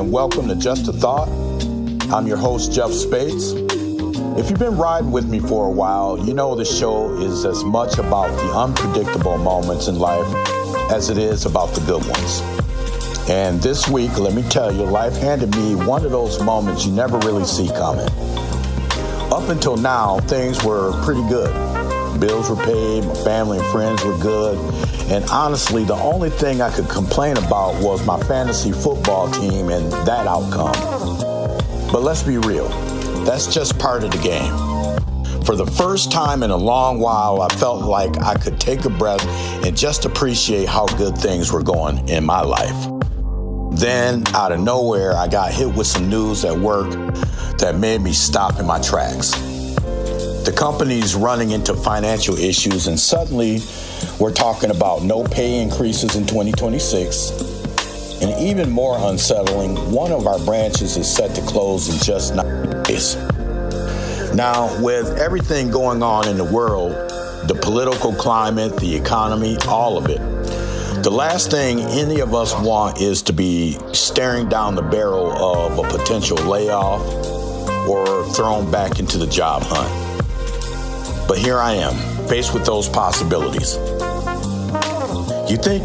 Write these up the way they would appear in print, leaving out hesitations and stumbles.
and welcome to Just a Thought. I'm your host, Jeff Spates. If you've been riding with me for a while, you know the show is as much about the unpredictable moments in life as it is about the good ones. And this week, let me tell you, life handed me one of those moments you never really see coming. Up until now, things were pretty good. Bills were paid, my family and friends were good, and honestly, the only thing I could complain about was my fantasy football team and that outcome. But let's be real, that's just part of the game. For the first time in a long while, I felt like I could take a breath and just appreciate how good things were going in my life. Then, out of nowhere, I got hit with some news at work that made me stop in my tracks. The company's running into financial issues, and suddenly we're talking about no pay increases in 2026. And even more unsettling, one of our branches is set to close in just 9 days. Now, with everything going on in the world, the political climate, the economy, all of it, the last thing any of us want is to be staring down the barrel of a potential layoff or thrown back into the job hunt. But here I am, faced with those possibilities. You think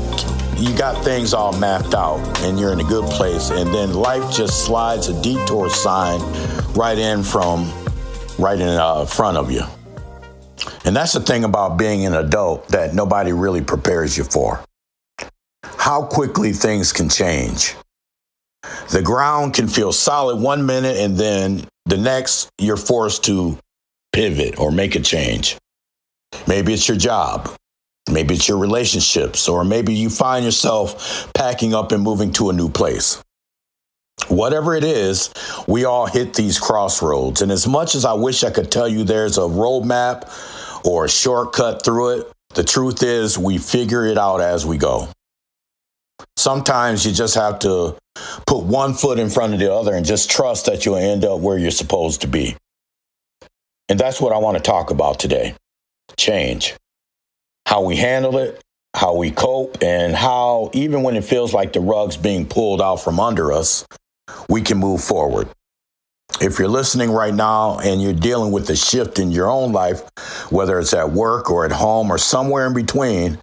you got things all mapped out and you're in a good place, and then life just slides a detour sign right in front of you. And that's the thing about being an adult that nobody really prepares you for. How quickly things can change. The ground can feel solid 1 minute, and then the next you're forced to pivot or make a change. Maybe it's your job. Maybe it's your relationships, or maybe you find yourself packing up and moving to a new place. Whatever it is, we all hit these crossroads. And as much as I wish I could tell you there's a roadmap or a shortcut through it, the truth is we figure it out as we go. Sometimes you just have to put one foot in front of the other and just trust that you'll end up where you're supposed to be. And that's what I want to talk about today. Change. How we handle it, how we cope, and how, even when it feels like the rug's being pulled out from under us, we can move forward. If you're listening right now and you're dealing with a shift in your own life, whether it's at work or at home or somewhere in between,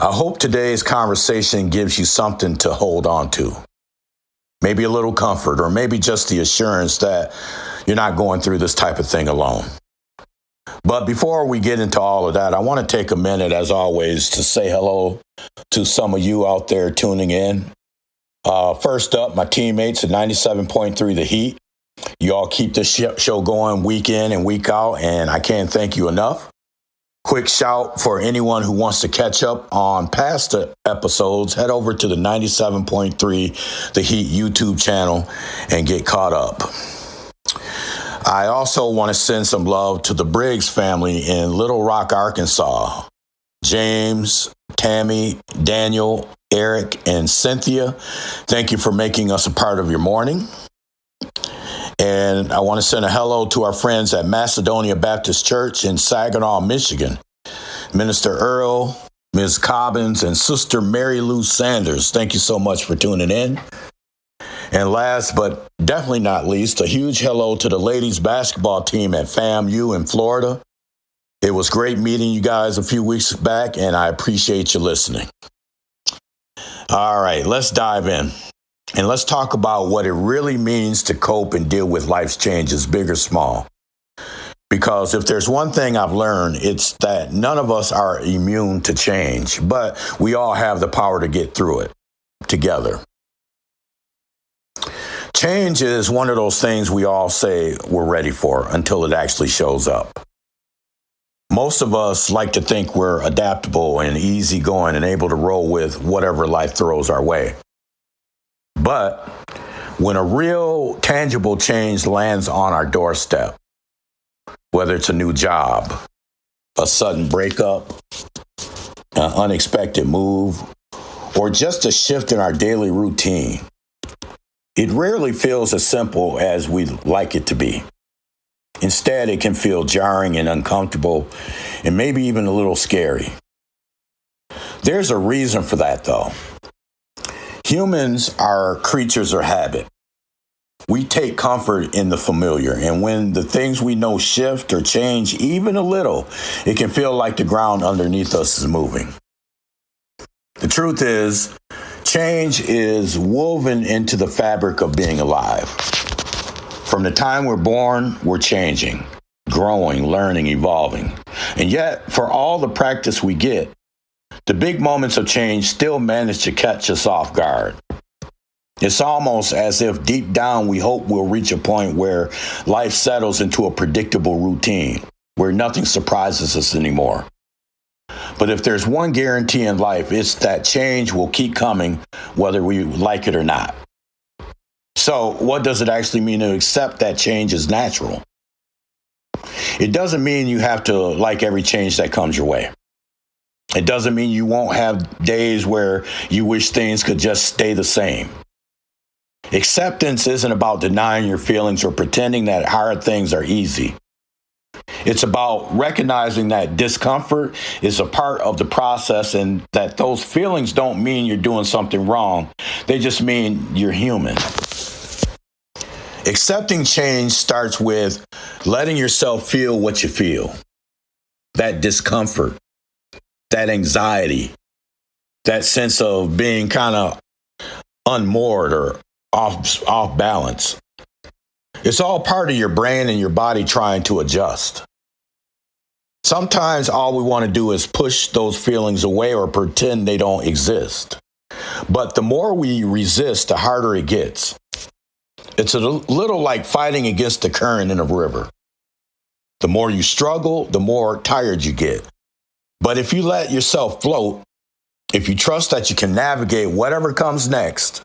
I hope today's conversation gives you something to hold on to. Maybe a little comfort, or maybe just the assurance that you're not going through this type of thing alone. But before we get into all of that, I want to take a minute, as always, to say hello to some of you out there tuning in. First up, my teammates at 97.3 The Heat. You all keep this show going week in and week out, and I can't thank you enough. Quick shout for anyone who wants to catch up on past episodes, head over to the 97.3 The Heat YouTube channel and get caught up. I also want to send some love to the Briggs family in Little Rock, Arkansas. James, Tammy, Daniel, Eric, and Cynthia, thank you for making us a part of your morning. And I want to send a hello to our friends at Macedonia Baptist Church in Saginaw, Michigan. Minister Earl, Ms. Cobbins, and Sister Mary Lou Sanders, thank you so much for tuning in. And last but definitely not least, a huge hello to the ladies basketball team at FAMU in Florida. It was great meeting you guys a few weeks back, and I appreciate you listening. All right, let's dive in. And let's talk about what it really means to cope and deal with life's changes, big or small. Because if there's one thing I've learned, it's that none of us are immune to change, but we all have the power to get through it together. Change is one of those things we all say we're ready for until it actually shows up. Most of us like to think we're adaptable and easygoing and able to roll with whatever life throws our way. But when a real tangible change lands on our doorstep, whether it's a new job, a sudden breakup, an unexpected move, or just a shift in our daily routine, it rarely feels as simple as we'd like it to be. Instead, it can feel jarring and uncomfortable, and maybe even a little scary. There's a reason for that, though. Humans are creatures of habit. We take comfort in the familiar, and when the things we know shift or change even a little, it can feel like the ground underneath us is moving. The truth is, change is woven into the fabric of being alive. From the time we're born, we're changing, growing, learning, evolving. And yet, for all the practice we get, the big moments of change still manage to catch us off guard. It's almost as if deep down we hope we'll reach a point where life settles into a predictable routine, where nothing surprises us anymore. But if there's one guarantee in life, it's that change will keep coming whether we like it or not. So what does it actually mean to accept that change is natural? It doesn't mean you have to like every change that comes your way. It doesn't mean you won't have days where you wish things could just stay the same. Acceptance isn't about denying your feelings or pretending that hard things are easy. It's about recognizing that discomfort is a part of the process and that those feelings don't mean you're doing something wrong. They just mean you're human. Accepting change starts with letting yourself feel what you feel. That discomfort, that anxiety, that sense of being kind of unmoored or off balance. It's all part of your brain and your body trying to adjust. Sometimes all we want to do is push those feelings away or pretend they don't exist. But the more we resist, the harder it gets. It's a little like fighting against the current in a river. The more you struggle, the more tired you get. But if you let yourself float, if you trust that you can navigate whatever comes next,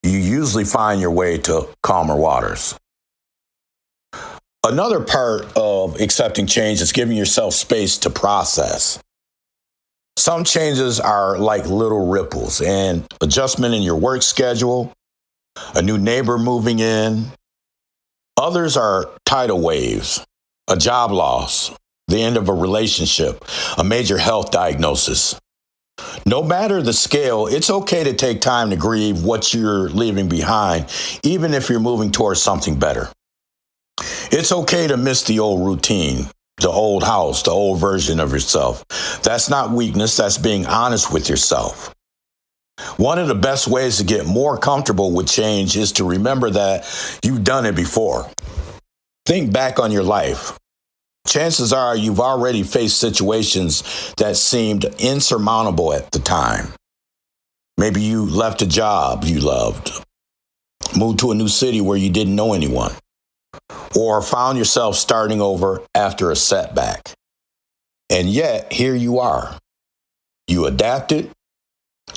you usually find your way to calmer waters. Another part of accepting change is giving yourself space to process. Some changes are like little ripples, an adjustment in your work schedule, a new neighbor moving in. Others are tidal waves, a job loss, the end of a relationship, a major health diagnosis. No matter the scale, it's okay to take time to grieve what you're leaving behind, even if you're moving towards something better. It's okay to miss the old routine, the old house, the old version of yourself. That's not weakness, that's being honest with yourself. One of the best ways to get more comfortable with change is to remember that you've done it before. Think back on your life. Chances are you've already faced situations that seemed insurmountable at the time. Maybe you left a job you loved, moved to a new city where you didn't know anyone, or found yourself starting over after a setback. And yet, here you are. You adapted,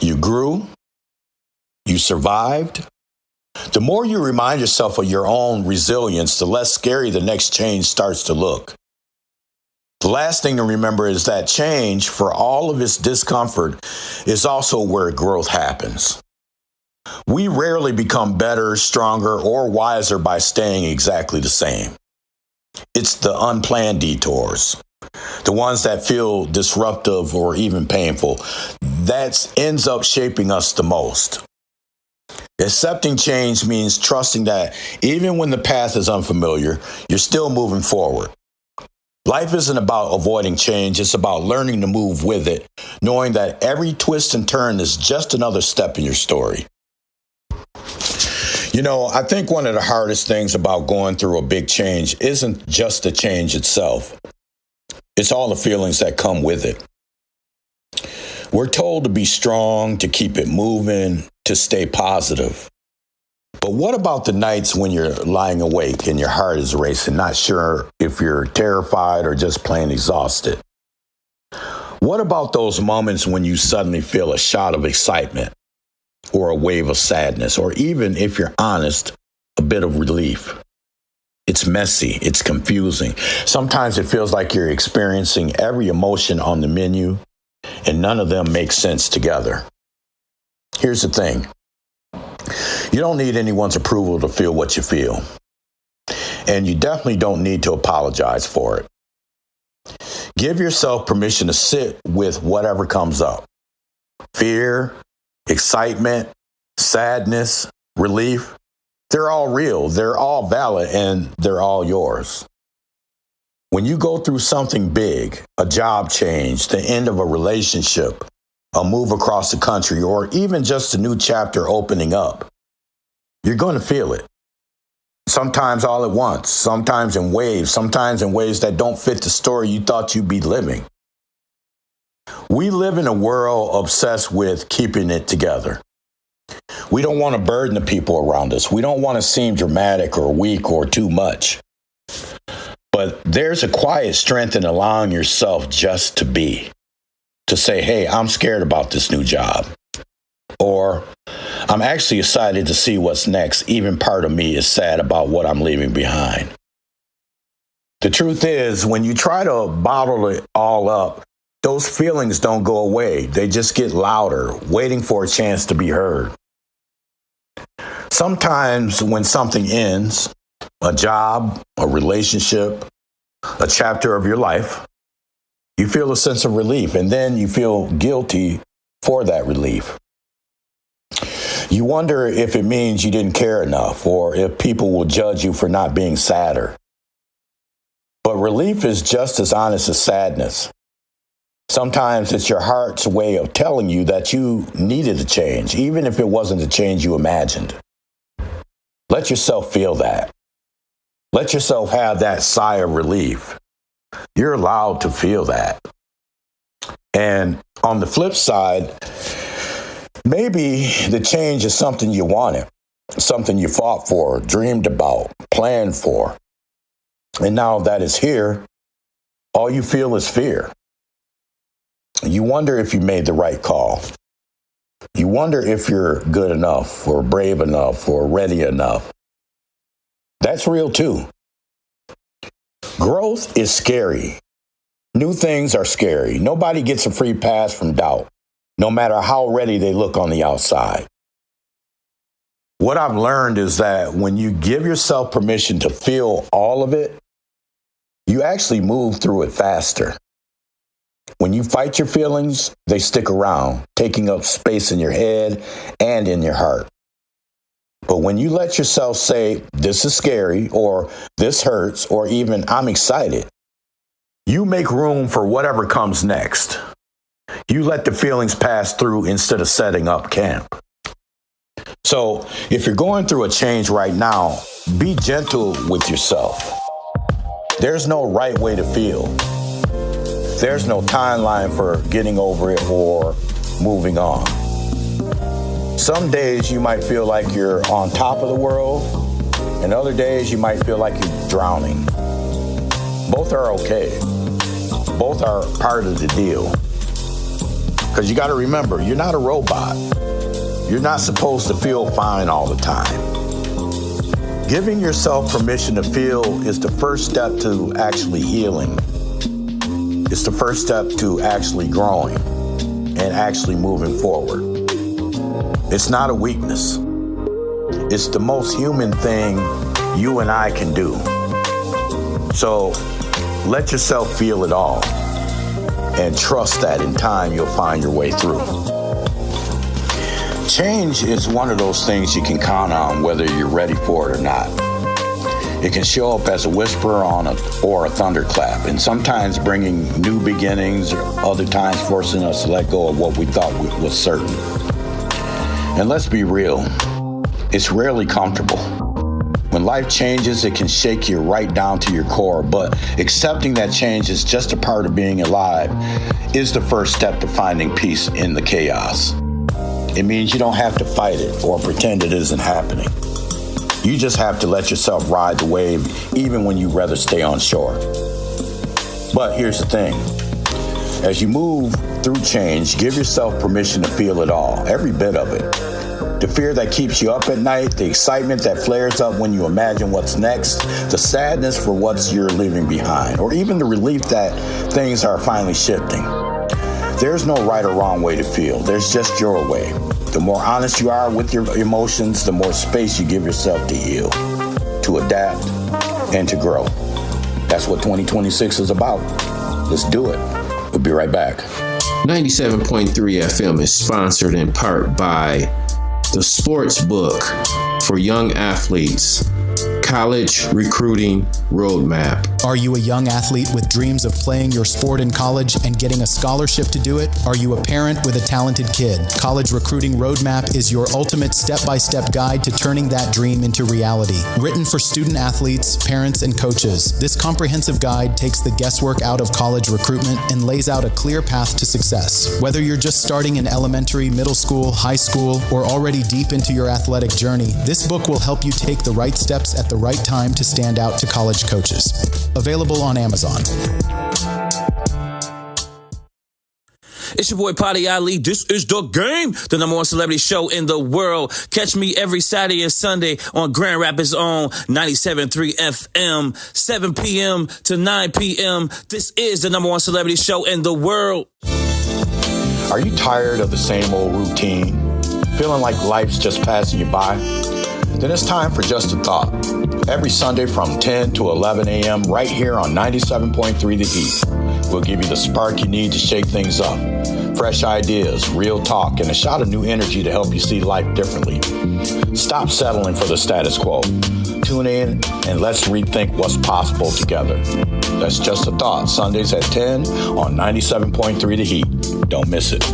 you grew, you survived. The more you remind yourself of your own resilience, the less scary the next change starts to look. The last thing to remember is that change, for all of its discomfort, is also where growth happens. We rarely become better, stronger, or wiser by staying exactly the same. It's the unplanned detours, the ones that feel disruptive or even painful, that ends up shaping us the most. Accepting change means trusting that even when the path is unfamiliar, you're still moving forward. Life isn't about avoiding change, it's about learning to move with it, knowing that every twist and turn is just another step in your story. You know, I think one of the hardest things about going through a big change isn't just the change itself. It's all the feelings that come with it. We're told to be strong, to keep it moving, to stay positive. But what about the nights when you're lying awake and your heart is racing, not sure if you're terrified or just plain exhausted? What about those moments when you suddenly feel a shot of excitement or a wave of sadness, or even, if you're honest, a bit of relief? It's messy, it's confusing. Sometimes it feels like you're experiencing every emotion on the menu, and none of them make sense together. Here's the thing. You don't need anyone's approval to feel what you feel. And you definitely don't need to apologize for it. Give yourself permission to sit with whatever comes up. Fear, excitement, sadness, relief. They're all real, they're all valid, and they're all yours. When you go through something big, a job change, the end of a relationship, a move across the country, or even just a new chapter opening up, you're going to feel it. Sometimes all at once, sometimes in waves, sometimes in ways that don't fit the story you thought you'd be living. We live in a world obsessed with keeping it together. We don't want to burden the people around us. We don't want to seem dramatic or weak or too much. But there's a quiet strength in allowing yourself just to be. To say, hey, I'm scared about this new job. Or I'm actually excited to see what's next. Even part of me is sad about what I'm leaving behind. The truth is, when you try to bottle it all up, those feelings don't go away. They just get louder, waiting for a chance to be heard. Sometimes when something ends, a job, a relationship, a chapter of your life, you feel a sense of relief, and then you feel guilty for that relief. You wonder if it means you didn't care enough, or if people will judge you for not being sadder. But relief is just as honest as sadness. Sometimes it's your heart's way of telling you that you needed a change, even if it wasn't the change you imagined. Let yourself feel that. Let yourself have that sigh of relief. You're allowed to feel that. And on the flip side, maybe the change is something you wanted, something you fought for, dreamed about, planned for. And now that it's here, all you feel is fear. You wonder if you made the right call. You wonder if you're good enough or brave enough or ready enough. That's real too. Growth is scary. New things are scary. Nobody gets a free pass from doubt, no matter how ready they look on the outside. What I've learned is that when you give yourself permission to feel all of it, you actually move through it faster. When you fight your feelings, they stick around, taking up space in your head and in your heart. But when you let yourself say, this is scary, or this hurts, or even I'm excited, you make room for whatever comes next. You let the feelings pass through instead of setting up camp. So if you're going through a change right now, be gentle with yourself. There's no right way to feel. There's no timeline for getting over it or moving on. Some days you might feel like you're on top of the world, and other days you might feel like you're drowning. Both are okay. Both are part of the deal. Because you got to remember, you're not a robot. You're not supposed to feel fine all the time. Giving yourself permission to feel is the first step to actually healing. It's the first step to actually growing and actually moving forward. It's not a weakness. It's the most human thing you and I can do. So let yourself feel it all and trust that in time you'll find your way through. Change is one of those things you can count on whether you're ready for it or not. It can show up as a whisper or a thunderclap, and sometimes bringing new beginnings, or other times forcing us to let go of what we thought was certain. And let's be real, it's rarely comfortable. When life changes, it can shake you right down to your core, but accepting that change is just a part of being alive is the first step to finding peace in the chaos. It means you don't have to fight it or pretend it isn't happening. You just have to let yourself ride the wave, even when you'd rather stay on shore. But here's the thing. As you move through change, give yourself permission to feel it all, every bit of it. The fear that keeps you up at night, the excitement that flares up when you imagine what's next, the sadness for what you're leaving behind, or even the relief that things are finally shifting. There's no right or wrong way to feel. There's just your way. The more honest you are with your emotions, the more space you give yourself to heal, to adapt, and to grow. That's what 2026 is about. Let's do it. We'll be right back. 97.3 FM is sponsored in part by the sports book for young athletes. College Recruiting Roadmap. Are you a young athlete with dreams of playing your sport in college and getting a scholarship to do it? Are you a parent with a talented kid? College Recruiting Roadmap is your ultimate step-by-step guide to turning that dream into reality. Written for student athletes, parents, and coaches, this comprehensive guide takes the guesswork out of college recruitment and lays out a clear path to success. Whether you're just starting in elementary, middle school, high school, or already deep into your athletic journey, this book will help you take the right steps at the right time to stand out to college coaches. Available on Amazon. It's your boy Potty Ali. This is The Game, the number one celebrity show in the world. Catch me every Saturday and Sunday on Grand Rapids on 97.3 FM, 7 p.m. to 9 p.m. This is the number one celebrity show in the world. Are you tired of the same old routine? Feeling like life's just passing you by? Then it's time for Just a Thought. Every Sunday from 10 to 11 a.m. right here on 97.3 The Heat. We'll give you the spark you need to shake things up. Fresh ideas, real talk, and a shot of new energy to help you see life differently. Stop settling for the status quo. Tune in and let's rethink what's possible together. That's Just a Thought, Sundays at 10 on 97.3 The Heat. Don't miss it.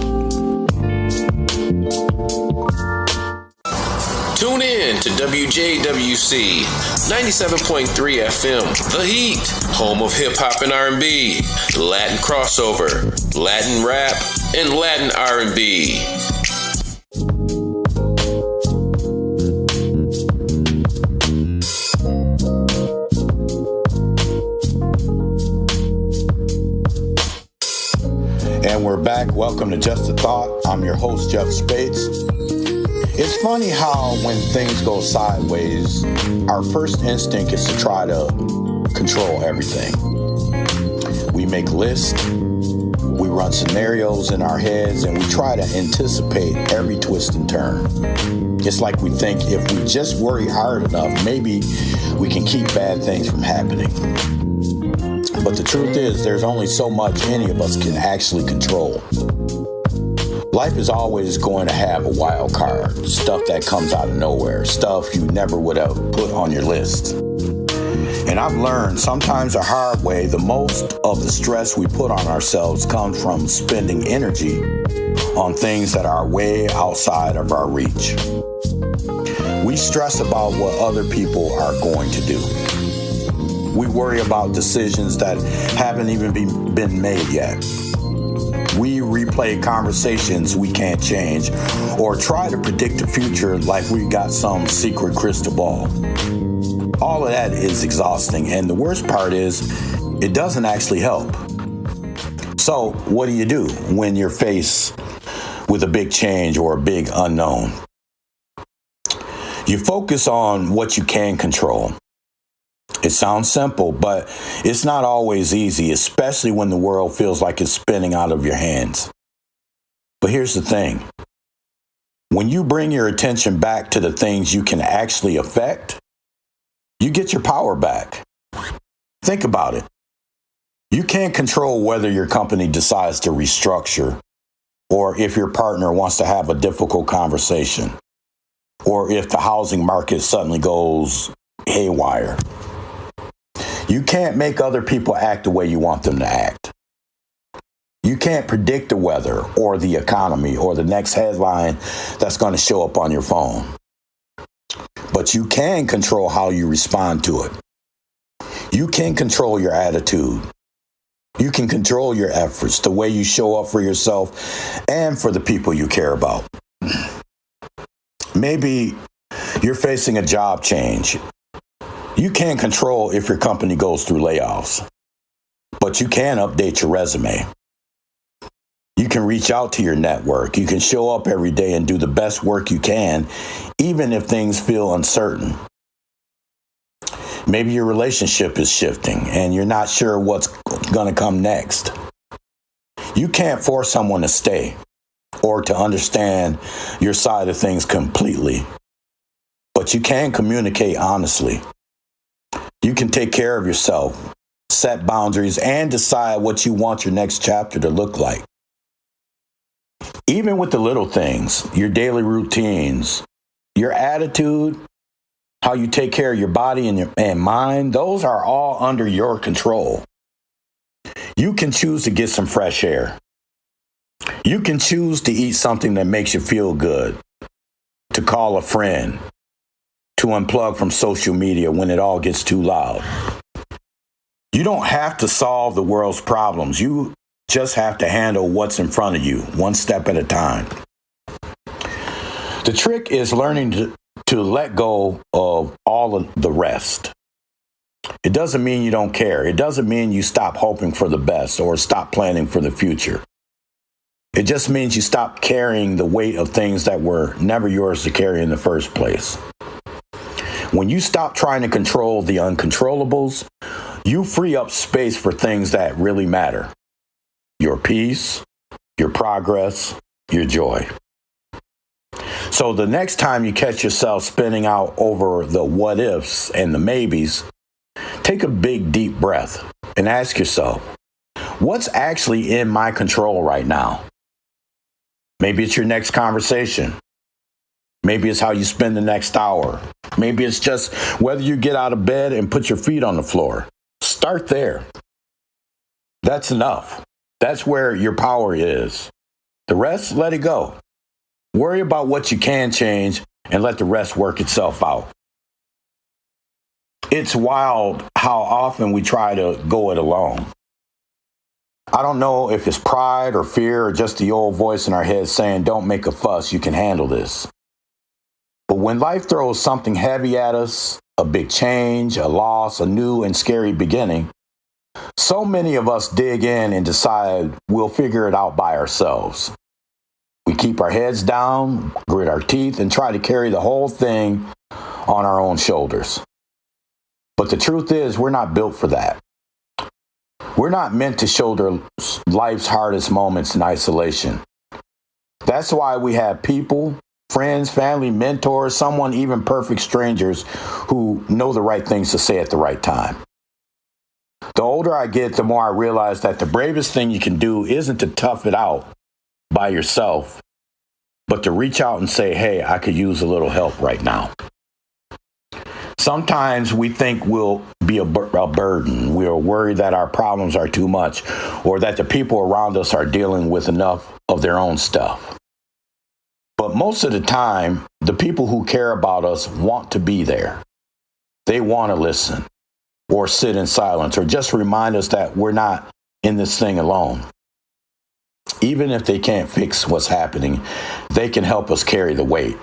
Tune in to WJWC 97.3 FM, The Heat, home of hip-hop and R&B, Latin crossover, Latin rap, and Latin R&B. And we're back. Welcome to Just a Thought. I'm your host, Jeff Spates. It's funny how when things go sideways, our first instinct is to try to control everything. We make lists, we run scenarios in our heads, and we try to anticipate every twist and turn. It's like we think if we just worry hard enough, maybe we can keep bad things from happening. But the truth is, there's only so much any of us can actually control. Life is always going to have a wild card, stuff that comes out of nowhere, stuff you never would have put on your list. And I've learned sometimes the hard way, the most of the stress we put on ourselves comes from spending energy on things that are way outside of our reach. We stress about what other people are going to do. We worry about decisions that haven't even been made yet. We replay conversations we can't change or try to predict the future like we got some secret crystal ball. All of that is exhausting, and the worst part is it doesn't actually help. So what do you do when you're faced with a big change or a big unknown? You focus on what you can control. It sounds simple, but it's not always easy, especially when the world feels like it's spinning out of your hands. But here's the thing. When you bring your attention back to the things you can actually affect, you get your power back. Think about it. You can't control whether your company decides to restructure, or if your partner wants to have a difficult conversation, or if the housing market suddenly goes haywire. You can't make other people act the way you want them to act. You can't predict the weather or the economy or the next headline that's going to show up on your phone. But you can control how you respond to it. You can control your attitude. You can control your efforts, the way you show up for yourself and for the people you care about. Maybe you're facing a job change. You can't control if your company goes through layoffs, but you can update your resume. You can reach out to your network. You can show up every day and do the best work you can, even if things feel uncertain. Maybe your relationship is shifting and you're not sure what's going to come next. You can't force someone to stay or to understand your side of things completely, but you can communicate honestly. You can take care of yourself, set boundaries, and decide what you want your next chapter to look like. Even with the little things, your daily routines, your attitude, how you take care of your body and mind, those are all under your control. You can choose to get some fresh air. You can choose to eat something that makes you feel good, to call a friend, to unplug from social media when it all gets too loud. You don't have to solve the world's problems. You just have to handle what's in front of you, one step at a time. The trick is learning to let go of all of the rest. It doesn't mean you don't care. It doesn't mean you stop hoping for the best or stop planning for the future. It just means you stop carrying the weight of things that were never yours to carry in the first place. When you stop trying to control the uncontrollables, you free up space for things that really matter. Your peace, your progress, your joy. So the next time you catch yourself spinning out over the what ifs and the maybes, take a big, deep breath and ask yourself, what's actually in my control right now? Maybe it's your next conversation. Maybe it's how you spend the next hour. Maybe it's just whether you get out of bed and put your feet on the floor. Start there. That's enough. That's where your power is. The rest, let it go. Worry about what you can change and let the rest work itself out. It's wild how often we try to go it alone. I don't know if it's pride or fear or just the old voice in our head saying, don't make a fuss, you can handle this. But when life throws something heavy at us, a big change, a loss, a new and scary beginning, so many of us dig in and decide we'll figure it out by ourselves. We keep our heads down, grit our teeth, and try to carry the whole thing on our own shoulders. But the truth is, we're not built for that. We're not meant to shoulder life's hardest moments in isolation. That's why we have people, friends, family, mentors, someone, even perfect strangers who know the right things to say at the right time. The older I get, the more I realize that the bravest thing you can do isn't to tough it out by yourself, but to reach out and say, hey, I could use a little help right now. Sometimes we think we'll be a burden. We are worried that our problems are too much or that the people around us are dealing with enough of their own stuff. But most of the time, the people who care about us want to be there. They want to listen or sit in silence or just remind us that we're not in this thing alone. Even if they can't fix what's happening, they can help us carry the weight.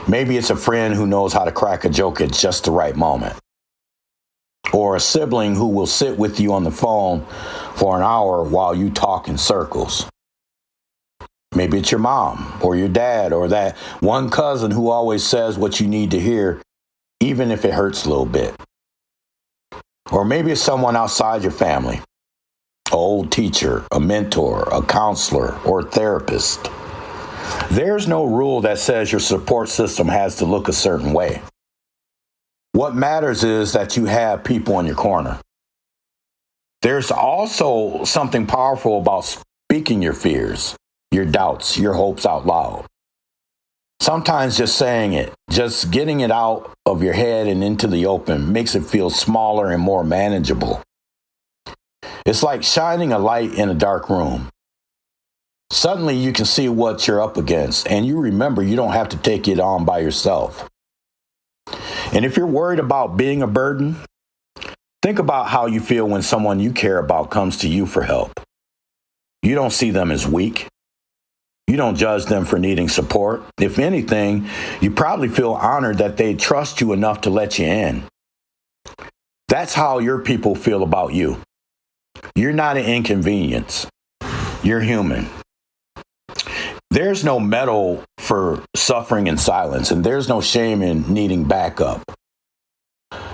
Maybe it's a friend who knows how to crack a joke at just the right moment. Or a sibling who will sit with you on the phone for an hour while you talk in circles. Maybe it's your mom or your dad or that one cousin who always says what you need to hear, even if it hurts a little bit. Or maybe it's someone outside your family, an old teacher, a mentor, a counselor, or a therapist. There's no rule that says your support system has to look a certain way. What matters is that you have people in your corner. There's also something powerful about speaking your fears, your doubts, your hopes out loud. Sometimes just saying it, just getting it out of your head and into the open makes it feel smaller and more manageable. It's like shining a light in a dark room. Suddenly you can see what you're up against, and you remember you don't have to take it on by yourself. And if you're worried about being a burden, think about how you feel when someone you care about comes to you for help. You don't see them as weak. You don't judge them for needing support. If anything, you probably feel honored that they trust you enough to let you in. That's how your people feel about you. You're not an inconvenience. You're human. There's no medal for suffering in silence, and there's no shame in needing backup.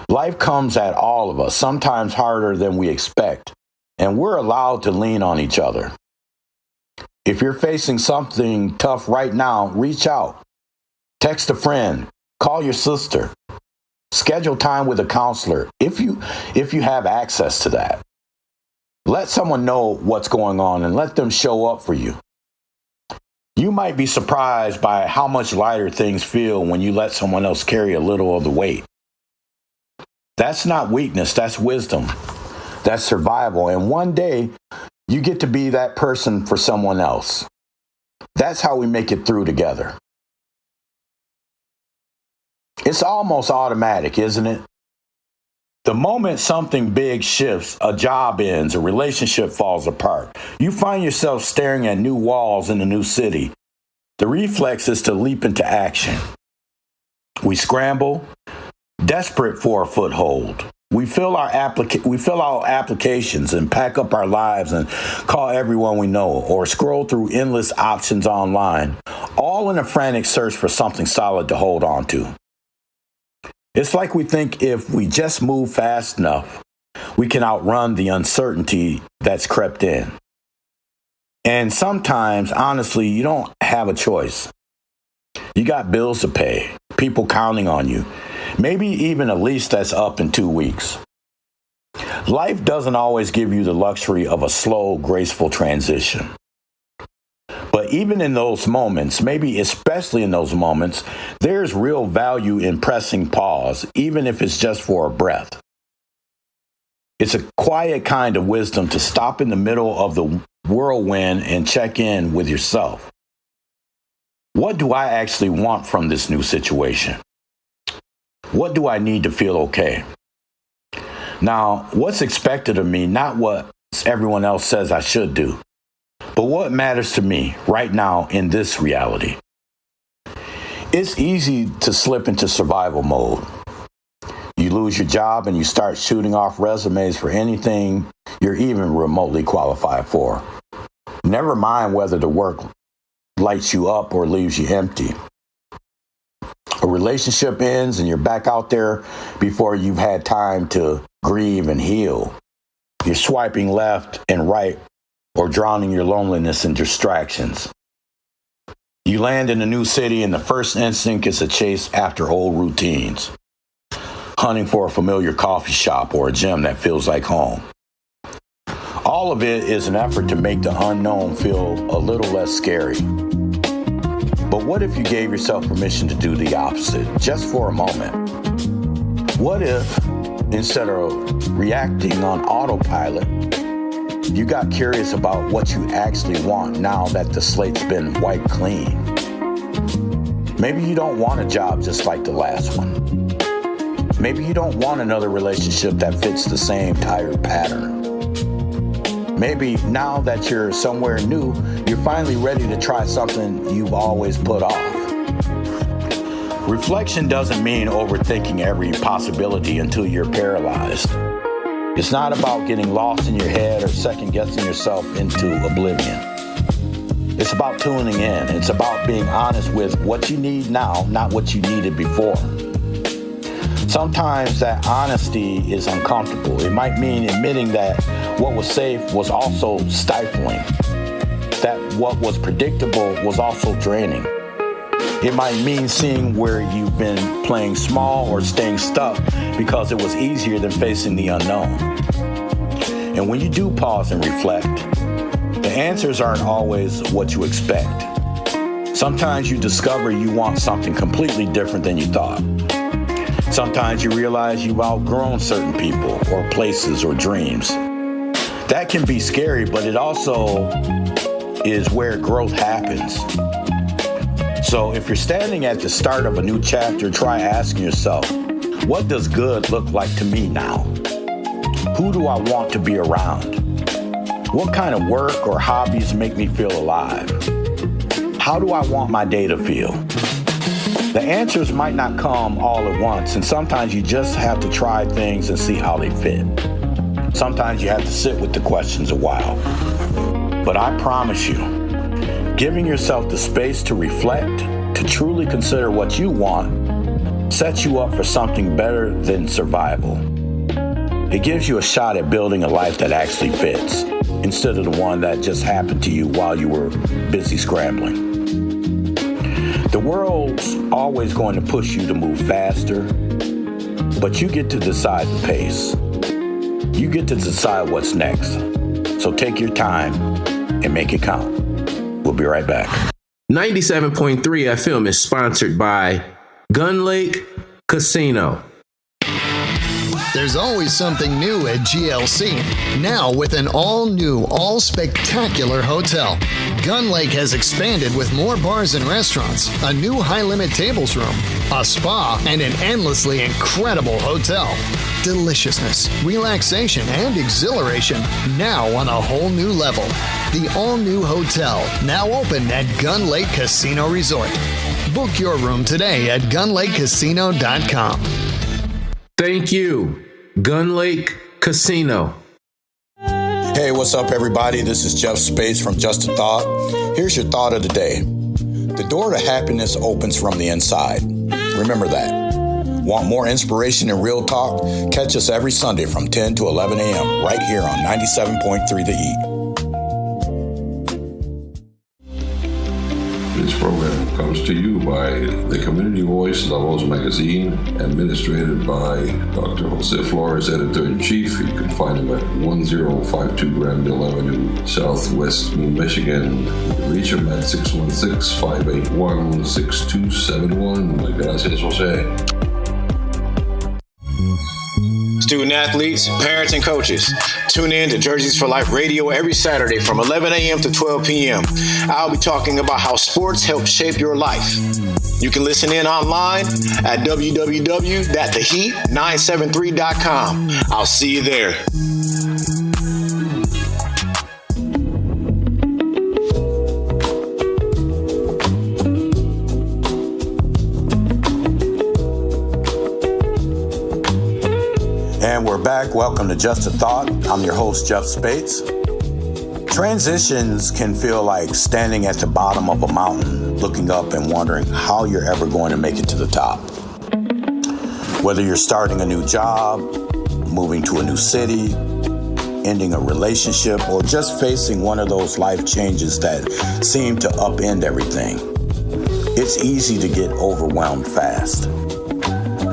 Life comes at all of us, sometimes harder than we expect, and we're allowed to lean on each other. If you're facing something tough right now, reach out. Text a friend. Call your sister. Schedule time with a counselor if you have access to that. Let someone know what's going on and let them show up for you. You might be surprised by how much lighter things feel when you let someone else carry a little of the weight. That's not weakness, that's wisdom. That's survival. And one day, you get to be that person for someone else. That's how we make it through together. It's almost automatic, isn't it? The moment something big shifts, a job ends, a relationship falls apart, you find yourself staring at new walls in a new city. The reflex is to leap into action. We scramble, desperate for a foothold. We fill out applications and pack up our lives and call everyone we know or scroll through endless options online, all in a frantic search for something solid to hold on to. It's like we think if we just move fast enough, we can outrun the uncertainty that's crept in. And sometimes, honestly, you don't have a choice. You got bills to pay, people counting on you, maybe even a lease that's up in 2 weeks. Life doesn't always give you the luxury of a slow, graceful transition. But even in those moments, maybe especially in those moments, there's real value in pressing pause, even if it's just for a breath. It's a quiet kind of wisdom to stop in the middle of the whirlwind and check in with yourself. What do I actually want from this new situation? What do I need to feel okay? Now, what's expected of me, not what everyone else says I should do, but what matters to me right now in this reality? It's easy to slip into survival mode. You lose your job and you start shooting off resumes for anything you're even remotely qualified for. Never mind whether the work lights you up or leaves you empty. A relationship ends and you're back out there before you've had time to grieve and heal. You're swiping left and right or drowning your loneliness in distractions. You land in a new city and the first instinct is a chase after old routines, hunting for a familiar coffee shop or a gym that feels like home. All of it is an effort to make the unknown feel a little less scary. But what if you gave yourself permission to do the opposite, just for a moment? What if, instead of reacting on autopilot, you got curious about what you actually want now that the slate's been wiped clean? Maybe you don't want a job just like the last one. Maybe you don't want another relationship that fits the same tired pattern. Maybe now that you're somewhere new, you're finally ready to try something you've always put off. Reflection doesn't mean overthinking every possibility until you're paralyzed. It's not about getting lost in your head or second-guessing yourself into oblivion. It's about tuning in. It's about being honest with what you need now, not what you needed before. Sometimes that honesty is uncomfortable. It might mean admitting that what was safe was also stifling, that what was predictable was also draining. It might mean seeing where you've been playing small or staying stuck because it was easier than facing the unknown. And when you do pause and reflect, the answers aren't always what you expect. Sometimes you discover you want something completely different than you thought. Sometimes you realize you've outgrown certain people or places or dreams. That can be scary, but it also is where growth happens. So if you're standing at the start of a new chapter, try asking yourself, what does good look like to me now? Who do I want to be around? What kind of work or hobbies make me feel alive? How do I want my day to feel? The answers might not come all at once, and sometimes you just have to try things and see how they fit. Sometimes you have to sit with the questions a while. But I promise you, giving yourself the space to reflect, to truly consider what you want, sets you up for something better than survival. It gives you a shot at building a life that actually fits, instead of the one that just happened to you while you were busy scrambling. The world's always going to push you to move faster, but you get to decide the pace. You get to decide what's next. So take your time and make it count. We'll be right back. 97.3 FM is sponsored by Gun Lake Casino. There's always something new at GLC. Now with an all-new, all-spectacular hotel. Gun Lake has expanded with more bars and restaurants, a new high-limit tables room, a spa, and an endlessly incredible hotel. Deliciousness, relaxation, and exhilaration now on a whole new level. The all-new hotel, now open at Gun Lake Casino Resort. Book your room today at gunlakecasino.com. Thank you, Gun Lake Casino. Hey, what's up, everybody? This is Jeff Spates from Just a Thought. Here's your thought of the day. The door to happiness opens from the inside. Remember that. Want more inspiration and real talk? Catch us every Sunday from 10 to 11 a.m. right here on 97.3 The Heat. This program comes to you by the Community Voice La Voz magazine, administrated by Dr. Jose Flores, editor-in-chief. You can find him at 1052 Granville Avenue, Southwest New Michigan. You can reach him at 616-581-6271. Gracias, Jose. Student athletes, parents, and coaches, tune in to Jerseys for Life Radio every Saturday from 11 a.m. to 12 p.m. I'll be talking about how sports help shape your life. You can listen in online at www.theheat973.com. I'll see you there. And we're back. Welcome to Just a Thought. I'm your host, Jeff Spates. Transitions can feel like standing at the bottom of a mountain, looking up and wondering how you're ever going to make it to the top. Whether you're starting a new job, moving to a new city, ending a relationship, or just facing one of those life changes that seem to upend everything, it's easy to get overwhelmed fast.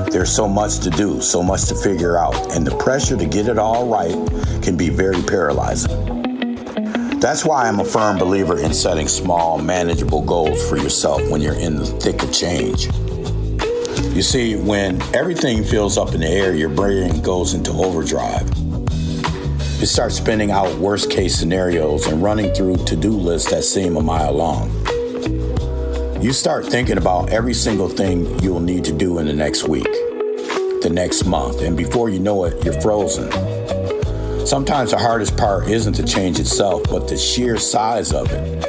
There's so much to do, so much to figure out, and the pressure to get it all right can be very paralyzing. That's why I'm a firm believer in setting small, manageable goals for yourself when you're in the thick of change. You see, when everything feels up in the air, your brain goes into overdrive. It starts spinning out worst-case scenarios and running through to-do lists that seem a mile long. You start thinking about every single thing you'll need to do in the next week, the next month, and before you know it, you're frozen. Sometimes the hardest part isn't the change itself, but the sheer size of it,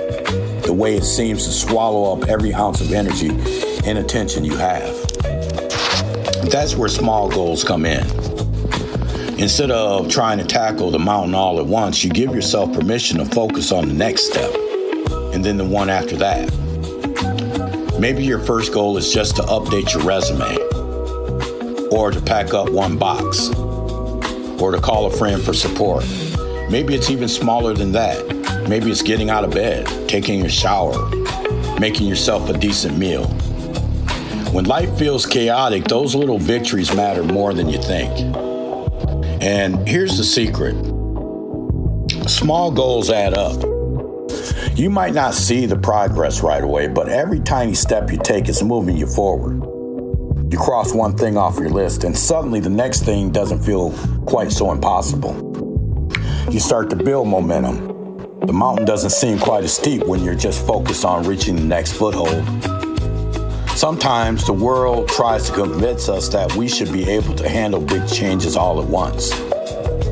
the way it seems to swallow up every ounce of energy and attention you have. That's where small goals come in. Instead of trying to tackle the mountain all at once, you give yourself permission to focus on the next step, and then the one after that. Maybe your first goal is just to update your resume, or to pack up one box, or to call a friend for support. Maybe it's even smaller than that. Maybe it's getting out of bed, taking a shower, making yourself a decent meal. When life feels chaotic, those little victories matter more than you think. And here's the secret. Small goals add up. You might not see the progress right away, but every tiny step you take is moving you forward. You cross one thing off your list, and suddenly the next thing doesn't feel quite so impossible. You start to build momentum. The mountain doesn't seem quite as steep when you're just focused on reaching the next foothold. Sometimes the world tries to convince us that we should be able to handle big changes all at once,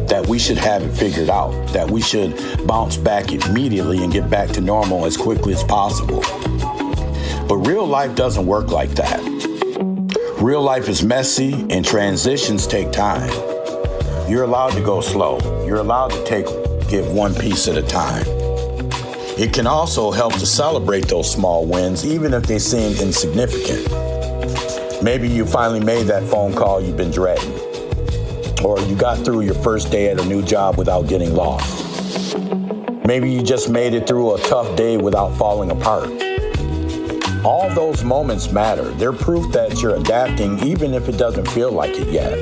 that we should have it figured out, that we should bounce back immediately and get back to normal as quickly as possible. But real life doesn't work like that. Real life is messy and transitions take time. You're allowed to go slow. You're allowed to get one piece at a time. It can also help to celebrate those small wins, even if they seem insignificant. Maybe you finally made that phone call you've been dreading. Or you got through your first day at a new job without getting lost. Maybe you just made it through a tough day without falling apart. All those moments matter. They're proof that you're adapting, even if it doesn't feel like it yet.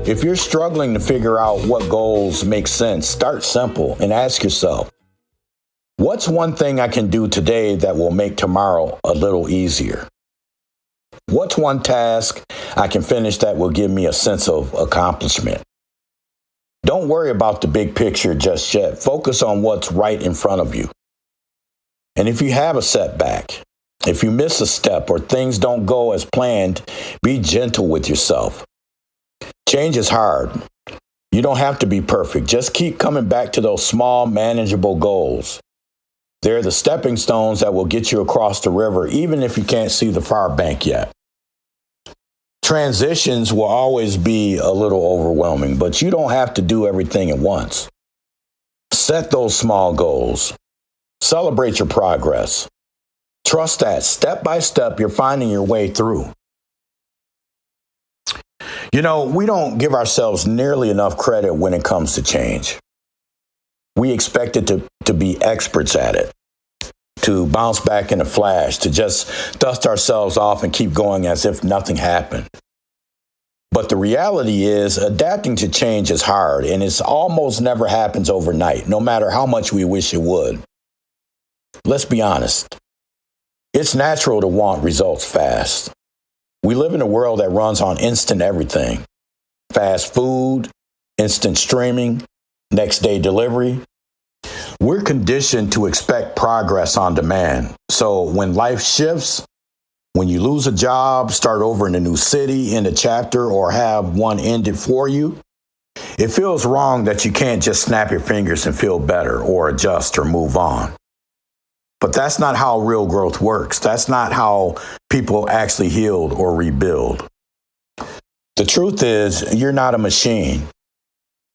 If you're struggling to figure out what goals make sense, start simple and ask yourself, What's one thing I can do today that will make tomorrow a little easier? What's one task I can finish that will give me a sense of accomplishment? Don't worry about the big picture just yet. Focus on what's right in front of you. And if you have a setback, if you miss a step or things don't go as planned, be gentle with yourself. Change is hard. You don't have to be perfect. Just keep coming back to those small, manageable goals. They're the stepping stones that will get you across the river, even if you can't see the far bank yet. Transitions will always be a little overwhelming, but you don't have to do everything at once. Set those small goals. Celebrate your progress. Trust that step by step, you're finding your way through. You know, we don't give ourselves nearly enough credit when it comes to change. We expect it to be experts at it, to bounce back in a flash, to just dust ourselves off and keep going as if nothing happened. But the reality is, adapting to change is hard, and it almost never happens overnight, no matter how much we wish it would. Let's be honest. It's natural to want results fast. We live in a world that runs on instant everything. Fast food, instant streaming, next day delivery. We're conditioned to expect progress on demand. So when life shifts, when you lose a job, start over in a new city, end a chapter, or have one ended for you, it feels wrong that you can't just snap your fingers and feel better or adjust or move on. But that's not how real growth works. That's not how people actually heal or rebuild. The truth is, you're not a machine.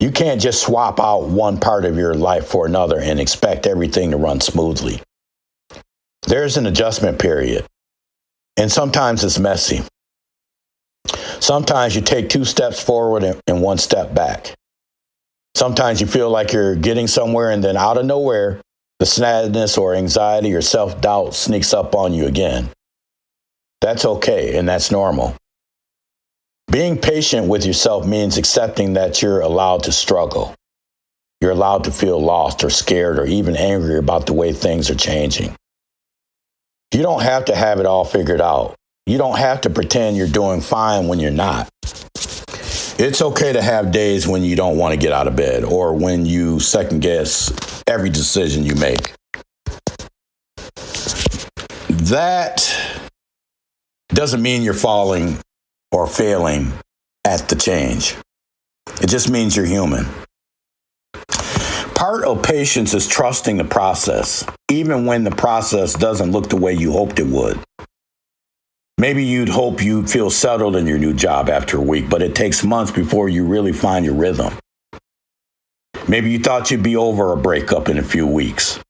You can't just swap out one part of your life for another and expect everything to run smoothly. There's an adjustment period, and sometimes it's messy. Sometimes you take 2 steps forward and 1 step back. Sometimes you feel like you're getting somewhere, and then out of nowhere, the sadness or anxiety or self-doubt sneaks up on you again. That's okay, and that's normal. Being patient with yourself means accepting that you're allowed to struggle. You're allowed to feel lost or scared or even angry about the way things are changing. You don't have to have it all figured out. You don't have to pretend you're doing fine when you're not. It's okay to have days when you don't want to get out of bed or when you second guess every decision you make. That doesn't mean you're falling or failing at the change. It just means you're human. Part of patience is trusting the process, even when the process doesn't look the way you hoped it would. Maybe you'd hope you'd feel settled in your new job after a week, but it takes months before you really find your rhythm. Maybe you thought you'd be over a breakup in a few weeks,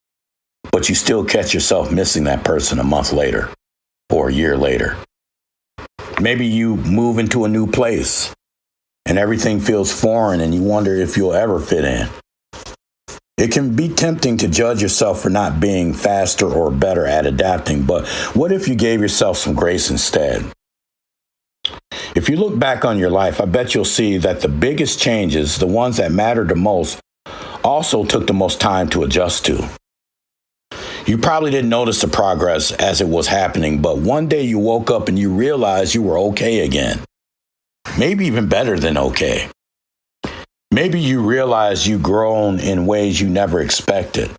but you still catch yourself missing that person a month later or a year later. Maybe you move into a new place and everything feels foreign and you wonder if you'll ever fit in. It can be tempting to judge yourself for not being faster or better at adapting, but what if you gave yourself some grace instead? If you look back on your life, I bet you'll see that the biggest changes, the ones that mattered the most, also took the most time to adjust to. You probably didn't notice the progress as it was happening, but one day you woke up and you realized you were okay again. Maybe even better than okay. Maybe you realize you've grown in ways you never expected.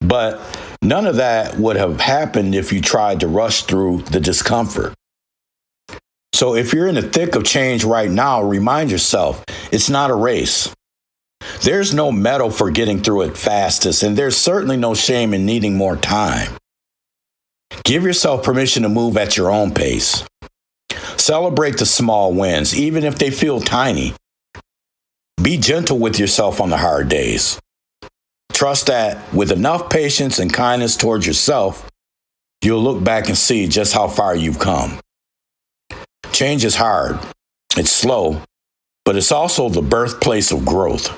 But none of that would have happened if you tried to rush through the discomfort. So if you're in the thick of change right now, remind yourself, it's not a race. There's no medal for getting through it fastest, and there's certainly no shame in needing more time. Give yourself permission to move at your own pace. Celebrate the small wins, even if they feel tiny. Be gentle with yourself on the hard days. Trust that with enough patience and kindness towards yourself, you'll look back and see just how far you've come. Change is hard. It's slow, but it's also the birthplace of growth.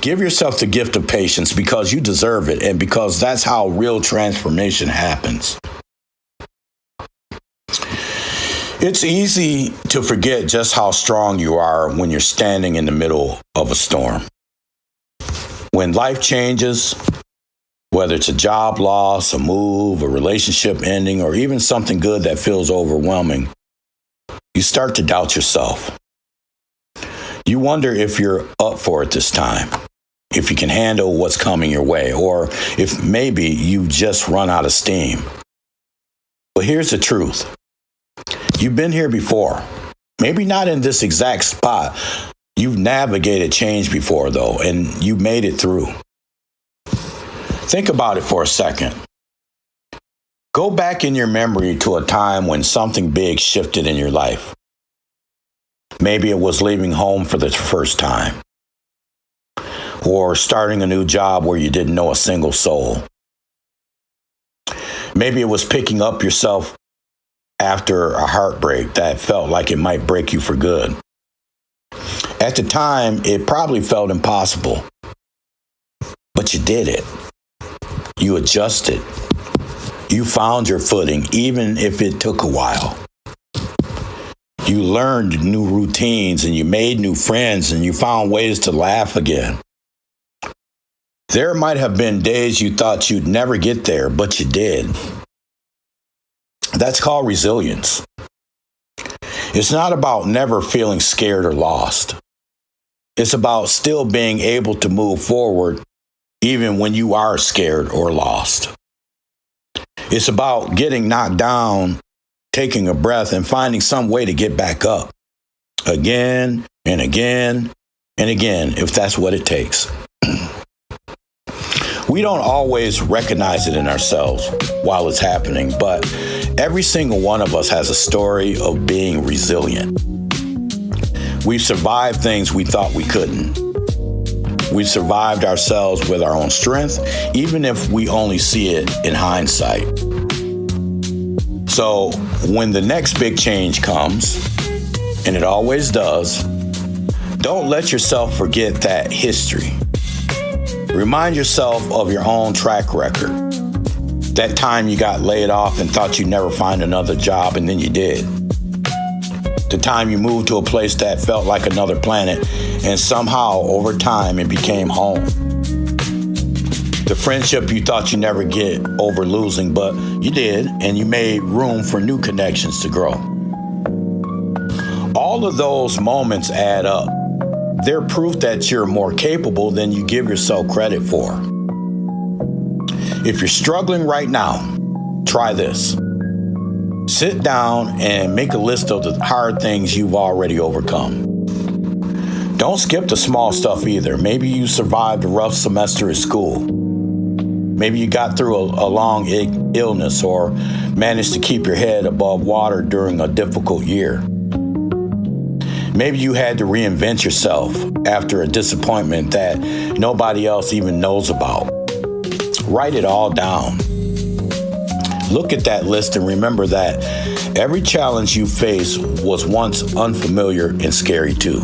Give yourself the gift of patience because you deserve it and because that's how real transformation happens. It's easy to forget just how strong you are when you're standing in the middle of a storm. When life changes, Whether it's a job loss, a move, a relationship ending, or even something good that feels overwhelming, you start to doubt yourself. You wonder if you're up for it this time, if you can handle what's coming your way, or if maybe you just run out of steam. But here's the truth. You've been here before. Maybe not in this exact spot. You've navigated change before, though, and you made it through. Think about it for a second. Go back in your memory to a time when something big shifted in your life. Maybe it was leaving home for the first time, or starting a new job where you didn't know a single soul. Maybe it was picking up yourself after a heartbreak that felt like it might break you for good. At the time, it probably felt impossible, but you did it. You adjusted. You found your footing, even if it took a while. You learned new routines, and you made new friends, and you found ways to laugh again. There might have been days you thought you'd never get there, but you did. That's called resilience. It's not about never feeling scared or lost. It's about still being able to move forward even when you are scared or lost. It's about getting knocked down, taking a breath, and finding some way to get back up. Again and again and again, if that's what it takes. We don't always recognize it in ourselves while it's happening, but every single one of us has a story of being resilient. We've survived things we thought we couldn't. We've survived ourselves with our own strength, even if we only see it in hindsight. So when the next big change comes, and it always does, don't let yourself forget that history. Remind yourself of your own track record. That time you got laid off and thought you'd never find another job, and then you did. The time you moved to a place that felt like another planet, and somehow, over time, it became home. The friendship you thought you'd never get over losing, but you did, and you made room for new connections to grow. All of those moments add up. They're proof that you're more capable than you give yourself credit for. If you're struggling right now, try this. Sit down and make a list of the hard things you've already overcome. Don't skip the small stuff either. Maybe you survived a rough semester at school. Maybe you got through a long illness, or managed to keep your head above water during a difficult year. Maybe you had to reinvent yourself after a disappointment that nobody else even knows about. Write it all down. Look at that list and remember that every challenge you face was once unfamiliar and scary too.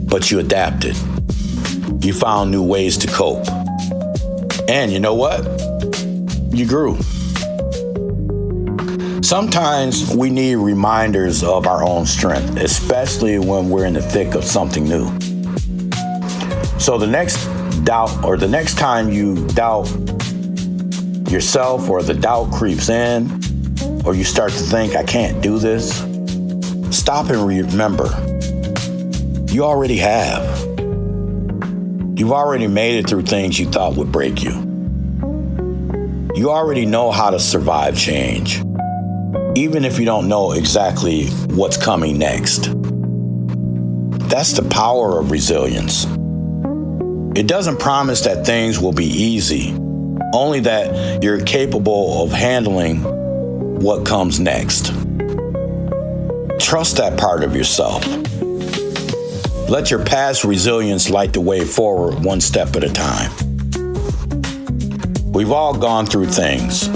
But you adapted. You found new ways to cope. And you know what? You grew. Sometimes we need reminders of our own strength, especially when we're in the thick of something new. So the next doubt, or the next time you doubt yourself, or the doubt creeps in, or you start to think, I can't do this, stop and remember, you already have. You've already made it through things you thought would break you. You already know how to survive change, even if you don't know exactly what's coming next. That's the power of resilience. It doesn't promise that things will be easy, only that you're capable of handling what comes next. Trust that part of yourself. Let your past resilience light the way forward, one step at a time. We've all gone through things.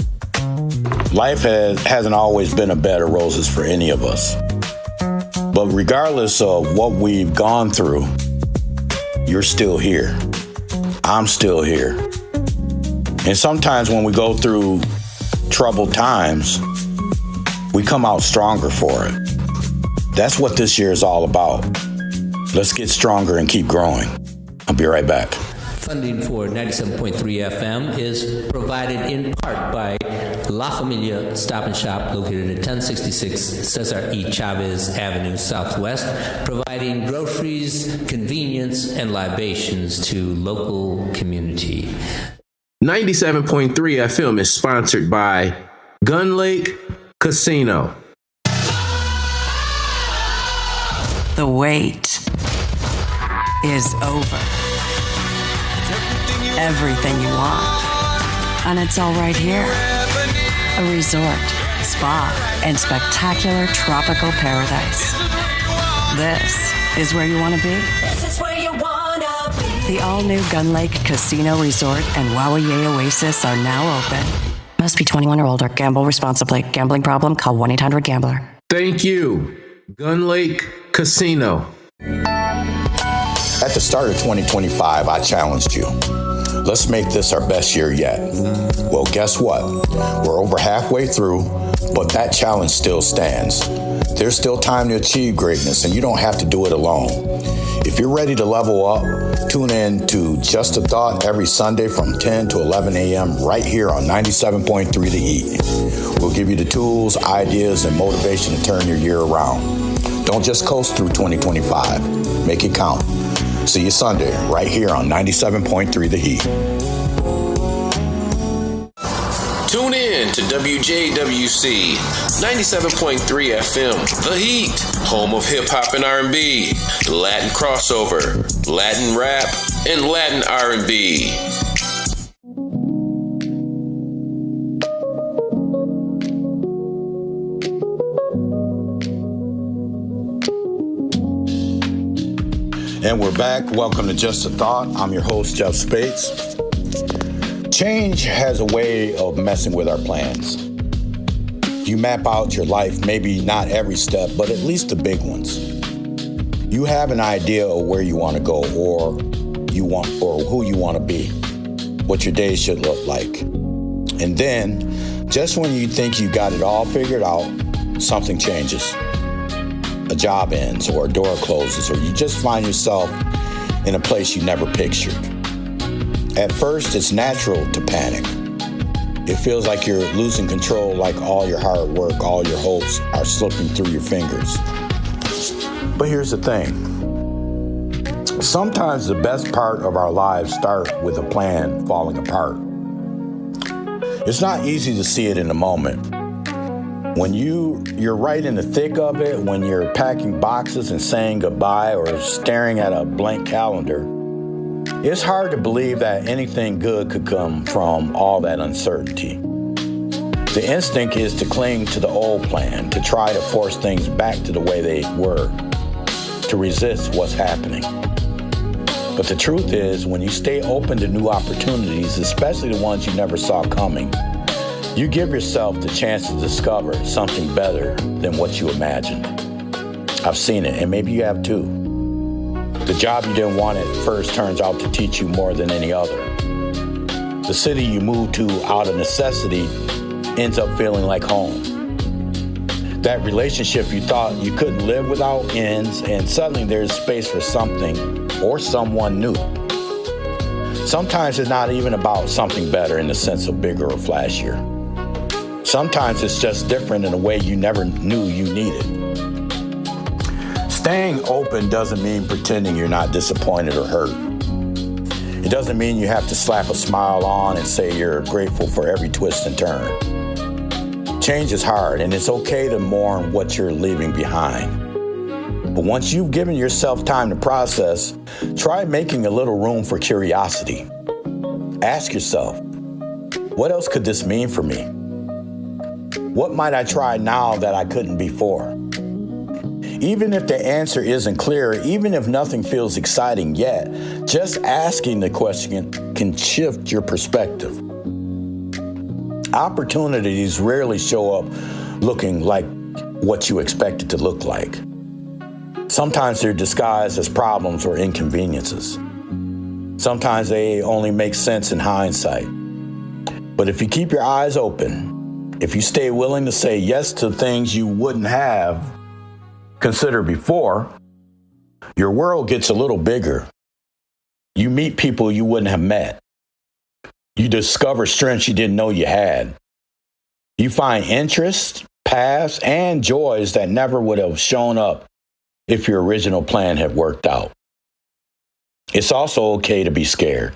Life hasn't always been a bed of roses for any of us. But regardless of what we've gone through, you're still here. I'm still here. And sometimes when we go through troubled times, we come out stronger for it. That's what this year is all about. Let's get stronger and keep growing. I'll be right back. Funding for 97.3 FM is provided in part by La Familia Stop and Shop, located at 1066 Cesar E. Chavez Avenue Southwest, providing groceries, convenience, and libations to local community. 97.3 FM is sponsored by Gun Lake Casino. The wait is over. Everything you want. And it's all right here. A resort, spa, and spectacular tropical paradise. This is where you want to be. This is where you want to be. The all-new Gun Lake Casino Resort and Wawaye Oasis are now open. Must be 21 or older. Gamble responsibly. Gambling problem? Call 1-800-GAMBLER. Thank you, Gun Lake Casino. At the start of 2025, I challenged you. Let's make this our best year yet. Well, guess what? We're over halfway through, but that challenge still stands. There's still time to achieve greatness, and you don't have to do it alone. If you're ready to level up, tune in to Just a Thought every Sunday from 10 to 11 a.m. right here on 97.3 The Heat. We'll give you the tools, ideas, and motivation to turn your year around. Don't just coast through 2025. Make it count. See you Sunday right here on 97.3 The Heat. Tune in to WJWC 97.3 FM, The Heat, home of hip hop and R&B, Latin crossover, Latin rap, and Latin R&B. And we're back. Welcome to Just a Thought. I'm your host, Jeff Spates. Change has a way of messing with our plans. You map out your life, maybe not every step, but at least the big ones. You have an idea of where you want to go or who you want to be, what your day should look like. And then, just when you think you got it all figured out, something changes. A job ends, or a door closes, or you just find yourself in a place you never pictured. At first, it's natural to panic. It feels like you're losing control, like all your hard work, all your hopes are slipping through your fingers. But here's the thing. Sometimes the best part of our lives start with a plan falling apart. It's not easy to see it in the moment. When you're right in the thick of it, when you're packing boxes and saying goodbye or staring at a blank calendar, it's hard to believe that anything good could come from all that uncertainty. The instinct is to cling to the old plan, to try to force things back to the way they were, to resist what's happening. But the truth is, when you stay open to new opportunities, especially the ones you never saw coming, you give yourself the chance to discover something better than what you imagined. I've seen it, and maybe you have too. The job you didn't want at first turns out to teach you more than any other. The city you moved to out of necessity ends up feeling like home. That relationship you thought you couldn't live without ends, and suddenly there's space for something or someone new. Sometimes it's not even about something better in the sense of bigger or flashier. Sometimes it's just different in a way you never knew you needed. Staying open doesn't mean pretending you're not disappointed or hurt. It doesn't mean you have to slap a smile on and say you're grateful for every twist and turn. Change is hard, and it's okay to mourn what you're leaving behind. But once you've given yourself time to process, try making a little room for curiosity. Ask yourself, what else could this mean for me? What might I try now that I couldn't before? Even if the answer isn't clear, even if nothing feels exciting yet, just asking the question can shift your perspective. Opportunities rarely show up looking like what you expect it to look like. Sometimes they're disguised as problems or inconveniences. Sometimes they only make sense in hindsight. But if you keep your eyes open, if you stay willing to say yes to things you wouldn't have considered before, your world gets a little bigger. You meet people you wouldn't have met. You discover strengths you didn't know you had. You find interests, paths, and joys that never would have shown up if your original plan had worked out. It's also okay to be scared,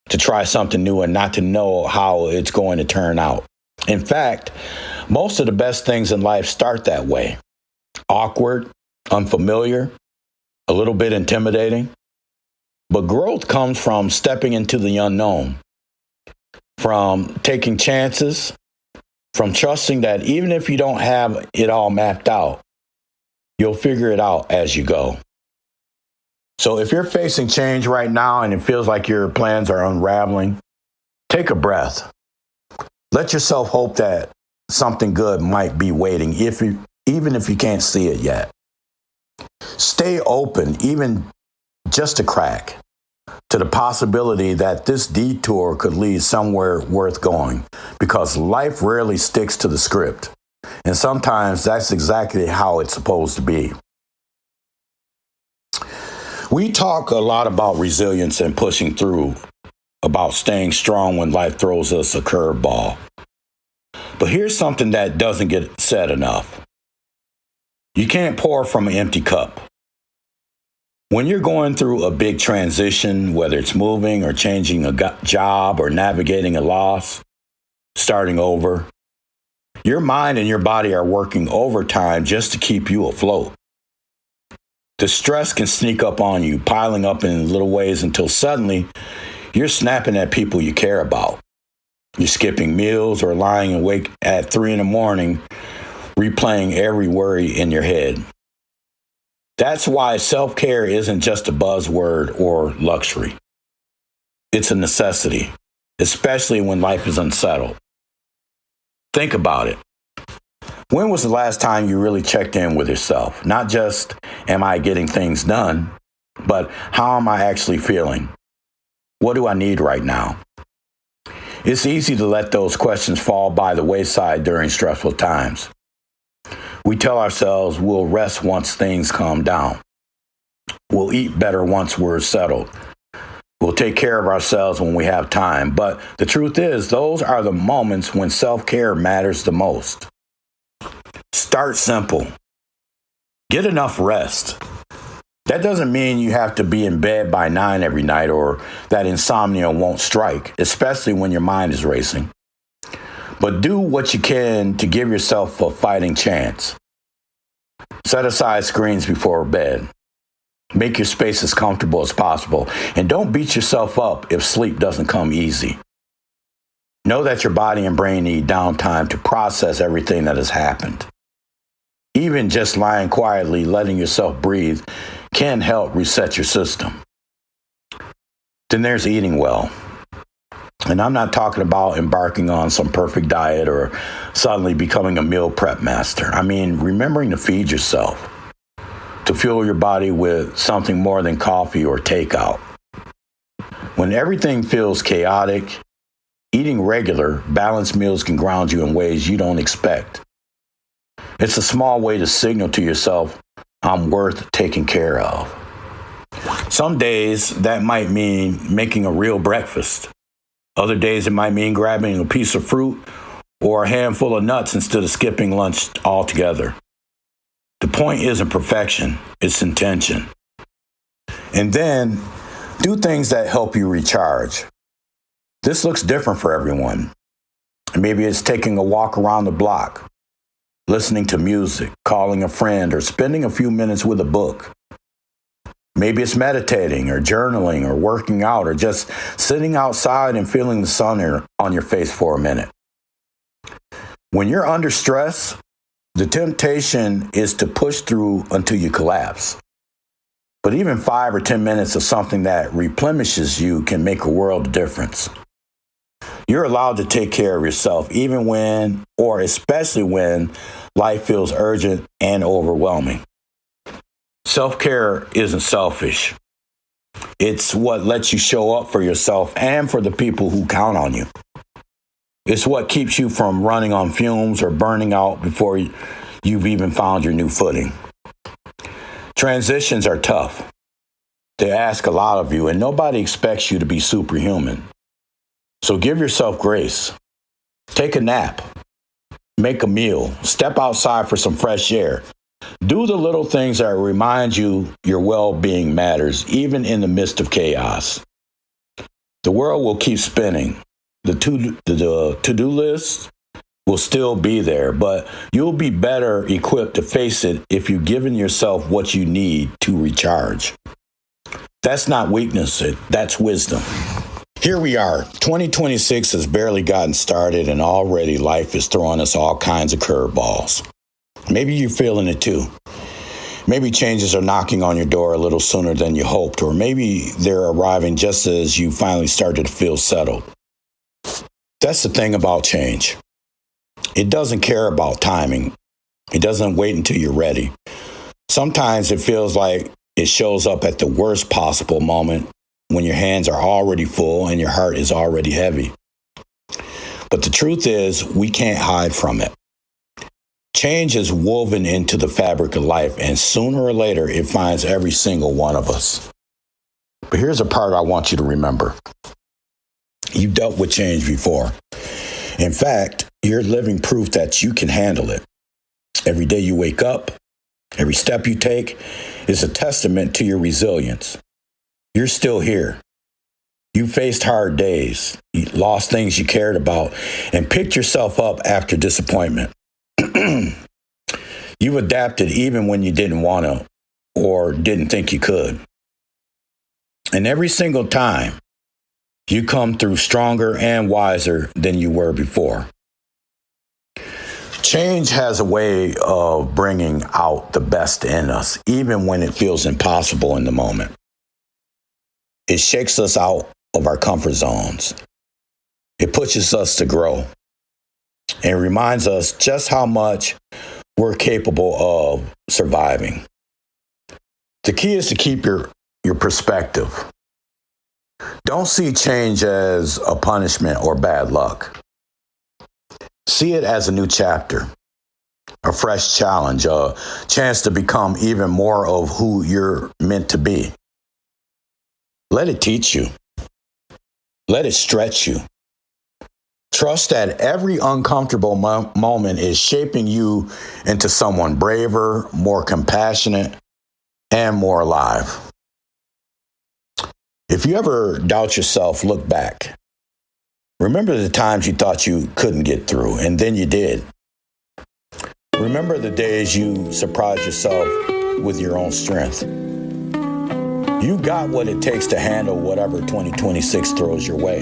to try something new and not to know how it's going to turn out. In fact, most of the best things in life start that way. Awkward, unfamiliar, a little bit intimidating. But growth comes from stepping into the unknown, from taking chances, from trusting that even if you don't have it all mapped out, you'll figure it out as you go. So if you're facing change right now and it feels like your plans are unraveling, take a breath. Let yourself hope that something good might be waiting, even if you can't see it yet. Stay open, even just a crack, to the possibility that this detour could lead somewhere worth going, because life rarely sticks to the script. And sometimes that's exactly how it's supposed to be. We talk a lot about resilience and pushing through, about staying strong when life throws us a curveball. But here's something that doesn't get said enough. You can't pour from an empty cup. When you're going through a big transition, whether it's moving or changing a job or navigating a loss, starting over, your mind and your body are working overtime just to keep you afloat. The stress can sneak up on you, piling up in little ways until suddenly you're snapping at people you care about. You're skipping meals or lying awake at 3 a.m, replaying every worry in your head. That's why self-care isn't just a buzzword or luxury. It's a necessity, especially when life is unsettled. Think about it. When was the last time you really checked in with yourself? Not just, am I getting things done, but how am I actually feeling? What do I need right now? It's easy to let those questions fall by the wayside during stressful times. We tell ourselves we'll rest once things calm down. We'll eat better once we're settled. We'll take care of ourselves when we have time. But the truth is, those are the moments when self-care matters the most. Start simple. Get enough rest. That doesn't mean you have to be in bed by 9 every night or that insomnia won't strike, especially when your mind is racing. But do what you can to give yourself a fighting chance. Set aside screens before bed. Make your space as comfortable as possible. And don't beat yourself up if sleep doesn't come easy. Know that your body and brain need downtime to process everything that has happened. Even just lying quietly, letting yourself breathe, can help reset your system. Then there's eating well. And I'm not talking about embarking on some perfect diet or suddenly becoming a meal prep master. I mean, remembering to feed yourself, to fuel your body with something more than coffee or takeout. When everything feels chaotic, eating regular, balanced meals can ground you in ways you don't expect. It's a small way to signal to yourself, I'm worth taking care of. Some days that might mean making a real breakfast. Other days it might mean grabbing a piece of fruit or a handful of nuts instead of skipping lunch altogether. The point isn't perfection, it's intention. And then do things that help you recharge. This looks different for everyone. Maybe it's taking a walk around the block, listening to music, calling a friend, or spending a few minutes with a book. Maybe it's meditating or journaling or working out or just sitting outside and feeling the sun on your face for a minute. When you're under stress, the temptation is to push through until you collapse. But even 5 or 10 minutes of something that replenishes you can make a world of difference. You're allowed to take care of yourself even when, or especially when, life feels urgent and overwhelming. Self-care isn't selfish. It's what lets you show up for yourself and for the people who count on you. It's what keeps you from running on fumes or burning out before you've even found your new footing. Transitions are tough. They ask a lot of you, and nobody expects you to be superhuman. So give yourself grace. Take a nap. Make a meal. Step outside for some fresh air. Do the little things that remind you your well-being matters, even in the midst of chaos. The world will keep spinning. The to-do list will still be there, but you'll be better equipped to face it if you've given yourself what you need to recharge. That's not weakness, that's wisdom. Here we are. 2026 has barely gotten started, and already life is throwing us all kinds of curveballs. Maybe you're feeling it too. Maybe changes are knocking on your door a little sooner than you hoped, or maybe they're arriving just as you finally started to feel settled. That's the thing about change. It doesn't care about timing. It doesn't wait until you're ready. Sometimes it feels like it shows up at the worst possible moment, when your hands are already full and your heart is already heavy. But the truth is, we can't hide from it. Change is woven into the fabric of life, and sooner or later, it finds every single one of us. But here's a part I want you to remember. You dealt with change before. In fact, you're living proof that you can handle it. Every day you wake up, every step you take is a testament to your resilience. You're still here. You faced hard days, you lost things you cared about, and picked yourself up after disappointment. You've adapted even when you didn't want to or didn't think you could. And every single time, you come through stronger and wiser than you were before. Change has a way of bringing out the best in us, even when it feels impossible in the moment. It shakes us out of our comfort zones. It pushes us to grow and reminds us just how much we're capable of surviving. The key is to keep your perspective. Don't see change as a punishment or bad luck. See it as a new chapter, a fresh challenge, a chance to become even more of who you're meant to be. Let it teach you. Let it stretch you. Trust that every uncomfortable moment is shaping you into someone braver, more compassionate, and more alive. If you ever doubt yourself, look back. Remember the times you thought you couldn't get through, and then you did. Remember the days you surprised yourself with your own strength. You got what it takes to handle whatever 2026 throws your way.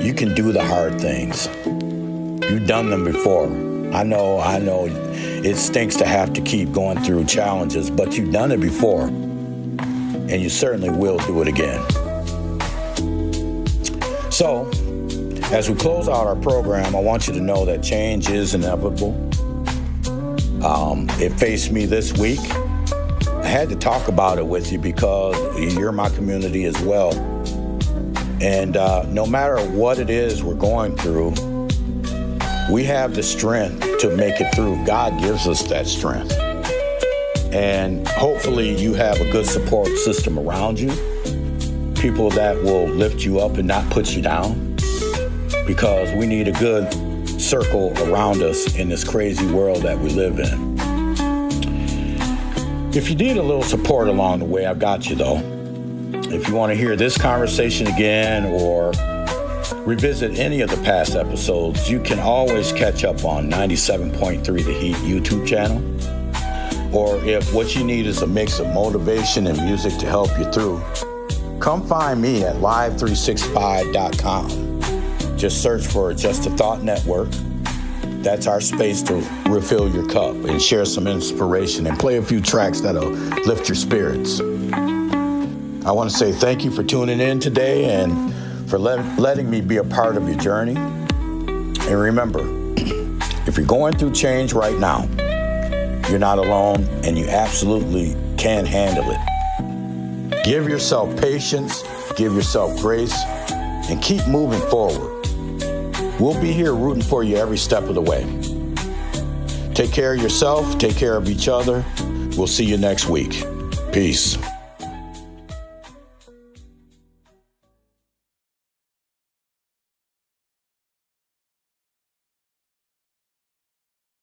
You can do the hard things. You've done them before. I know it stinks to have to keep going through challenges, but you've done it before, and you certainly will do it again. So, as we close out our program, I want you to know that change is inevitable. It faced me this week. I had to talk about it with you because you're my community as well. And no matter what it is we're going through, we have the strength to make it through. God gives us that strength. And hopefully you have a good support system around you, people that will lift you up and not put you down, because we need a good circle around us in this crazy world that we live in. If you need a little support along the way, I've got you though. If you want to hear this conversation again or revisit any of the past episodes, you can always catch up on 97.3 The Heat YouTube channel. Or if what you need is a mix of motivation and music to help you through, come find me at live365.com. Just search for Just a Thought Network. That's our space to refill your cup and share some inspiration and play a few tracks that'll lift your spirits. I want to say thank you for tuning in today and for letting me be a part of your journey. And remember, if you're going through change right now, you're not alone and you absolutely can handle it. Give yourself patience, give yourself grace, and keep moving forward. We'll be here rooting for you every step of the way. Take care of yourself, take care of each other. We'll see you next week. Peace.